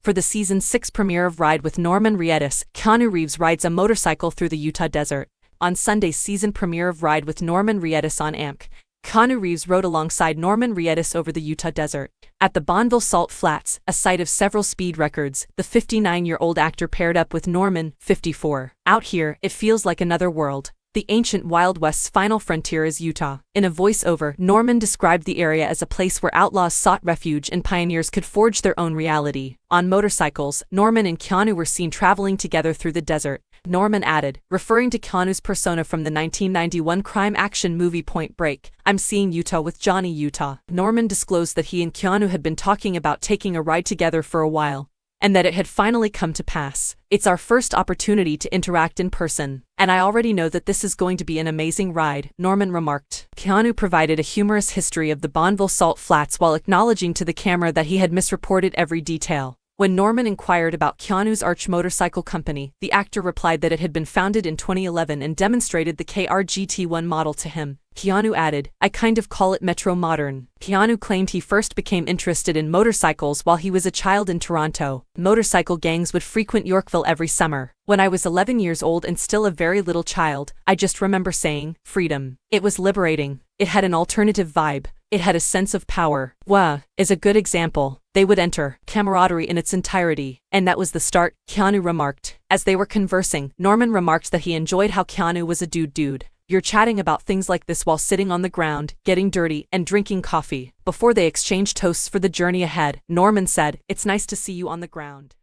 For the Season 6 premiere of Ride with Norman Reedus, Keanu Reeves rides a motorcycle through the Utah desert. On Sunday's season premiere of Ride with Norman Reedus on AMC, Keanu Reeves rode alongside Norman Reedus over the Utah desert. At the Bonneville Salt Flats, a site of several speed records, the 59-year-old actor paired up with Norman, 54. Out here, it feels like another world. The ancient Wild West's final frontier is Utah. In a voiceover, Norman described the area as a place where outlaws sought refuge and pioneers could forge their own reality. On motorcycles, Norman and Keanu were seen traveling together through the desert. Norman added, referring to Keanu's persona from the 1991 crime-action movie Point Break, "I'm seeing Utah with Johnny Utah." Norman disclosed that he and Keanu had been talking about taking a ride together for a while, and that it had finally come to pass. "It's our first opportunity to interact in person, and I already know that this is going to be an amazing ride," Norman remarked. Keanu provided a humorous history of the Bonneville Salt Flats while acknowledging to the camera that he had misreported every detail. When Norman inquired about Keanu's Arch motorcycle company, the actor replied that it had been founded in 2011 and demonstrated the KR-GT1 model to him. Keanu added, "I kind of call it Metro Modern." Keanu claimed he first became interested in motorcycles while he was a child in Toronto. Motorcycle gangs would frequent Yorkville every summer. "When I was 11 years old and still a very little child, I just remember saying, freedom. It was liberating. It had an alternative vibe. It had a sense of power. Wah is a good example. They would enter camaraderie in its entirety. And that was the start," Keanu remarked. As they were conversing, Norman remarked that he enjoyed how Keanu was a dude. "You're chatting about things like this while sitting on the ground, getting dirty, and drinking coffee." Before they exchanged toasts for the journey ahead, Norman said, "It's nice to see you on the ground."